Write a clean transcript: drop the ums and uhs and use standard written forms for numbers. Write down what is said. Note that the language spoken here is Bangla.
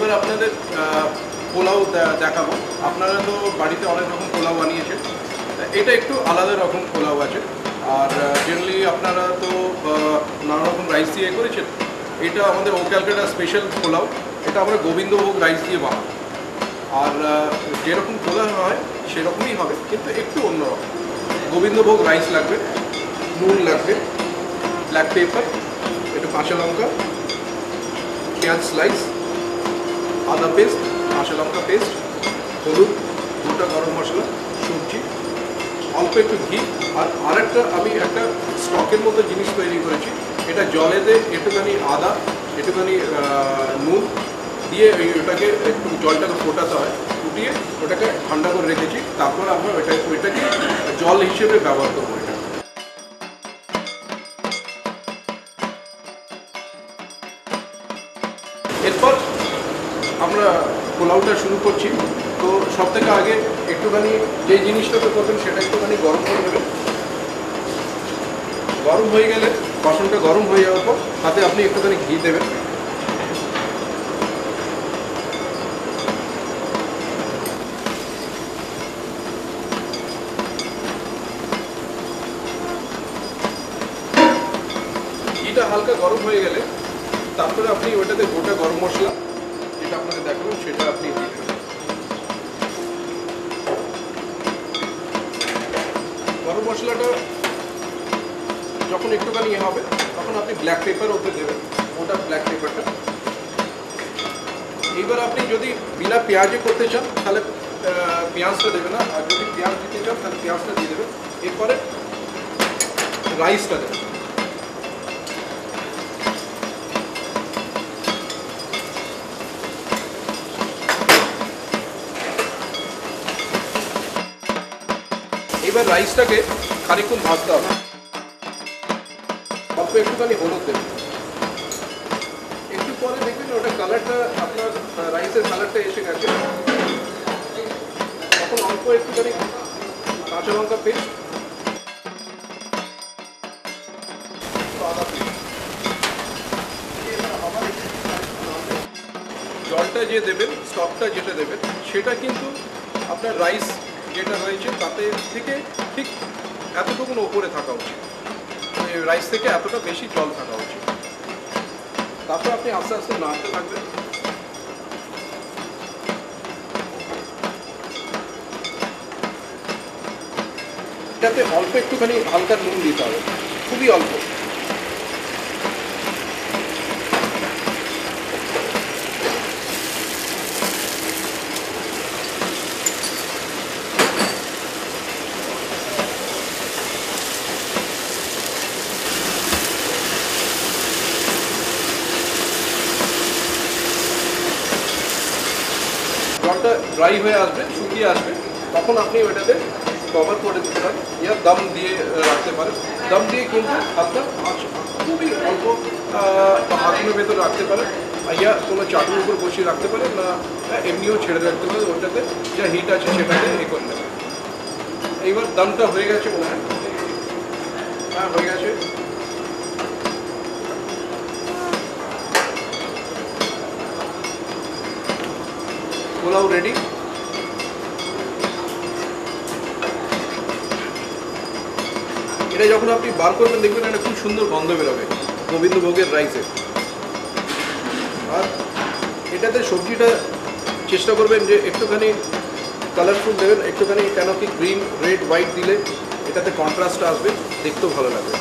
এবার আপনাদের পোলাও দেখাবো। আপনারা তো বাড়িতে অনেক রকম পোলাও বানিয়েছেন, এটা একটু আলাদা রকম পোলাও আছে। আর জেনারেলি আপনারা তো নানা রকম রাইস দিয়ে করেছেন, এটা আমাদের ও ক্যালকাটা স্পেশাল পোলাও। এটা আমরা গোবিন্দভোগ রাইস দিয়ে বানাবো। আর যেরকম পোলাও হয় সেরকমই হবে, কিন্তু একটু অন্যরকম। গোবিন্দভোগ রাইস লাগবে, নুন লাগবে, ব্ল্যাক পেপার, একটু কাঁচা লঙ্কা, পেঁয়াজ স্লাইস, আদা পেস্ট, কাঁচা লঙ্কা পেস্ট, হলুদ, গোটা গরম মশলা, সবজি, অল্প একটু ঘি। আর আরেকটা আমি একটা স্টকের মতো জিনিস তৈরি করেছি। এটা জলেতে একটুখানি আদা, একটুখানি নুন দিয়ে ওটাকে একটু জলটাকে ফোটাতে হয়, ফুটিয়ে ওটাকে ঠান্ডা করে রেখেছি। তারপর আমরা ওইটাকে জল হিসেবে ব্যবহার করবো। এটা এরপর আমরা পোলাওটা শুরু করছি। তো সব থেকে আগে একটুখানি যে জিনিসটাতে করবেন সেটা একটুখানি গরম করে নেবেন। গরম হয়ে গেলে, বাসনটা গরম হয়ে যাওয়ার পর তাতে আপনি একটুখানি ঘি দেবেন। ঘিটা হালকা গরম হয়ে গেলে তারপরে আপনি ওইটাতে গোটা গরম মশলা যেটা আপনাকে দেখাবেন সেটা আপনি দিয়ে দেবেন। গরম মশলাটা যখন একটুখানি হবে তখন আপনি ব্ল্যাক পেপার ওতে দেবেন, ওটা ব্ল্যাক পেপারটা। এইবার আপনি যদি বিনা পেঁয়াজে করতে চান তাহলে পেঁয়াজটা দেবে না, আর যদি পেঁয়াজ দিতে চান তাহলে পেঁয়াজটা দিয়ে দেবেন। এরপরে রাইসটা দেবেন। এবার রাইসটাকে খানিকক্ষণ ভাজতে হবে। অল্প একটুখানি হলুদ দেবেন। একটু পরে দেখবেন ওটা কালারটা, আপনার রাইসের কালারটা এসে গেছে। তখন অল্প একটুখানি কাঁচা লঙ্কা পেস্ট, আদা পেস্ট, জলটা যে দেবেন, স্টকটা যেটা দেবেন সেটা কিন্তু আপনার রাইস যেটা রয়েছে তাতে থেকে ঠিক এতটুকুন ওপরে থাকা উচিত। রাইস থেকে এতটা বেশি জল থাকা উচিত। তারপর আপনি আস্তে আস্তে নাড়তে থাকবেন। এটাতে অল্প একটুখানি হালকা নুন দিতে হবে, খুবই অল্প। জলটা ড্রাই হয়ে আসবে, শুকিয়ে আসবে, তখন আপনি ওইটাতে কভার করে দিতে পারেন, ইয়া দম দিয়ে রাখতে পারেন। দম দিয়ে কিন্তু আপনার খুবই অল্প আগুনের ভেতর রাখতে পারেন, ইয়া কোনো চাটুর উপর বসিয়ে রাখতে পারেন, না এমনিও ছেড়ে রাখতে পারেন। ওটাতে যা হিট আছে সেটাতে এ করে নেবেন। এইবার দমটা হয়ে গেছে মনে হয়। হ্যাঁ, হয়ে গেছে। পোলাও রেডি। এটা যখন আপনি বার করবেন দেখবেন একটা খুব সুন্দর গন্ধ বেরোবে গোবিন্দভোগের রাইসে। আর এটাতে সবজিটা চেষ্টা করবেন যে একটুখানি কালারফুল দেবেন, একটুখানি, কেন কি গ্রিন, রেড, হোয়াইট দিলে এটাতে কন্ট্রাস্ট আসবে, দেখতেও ভালো লাগবে।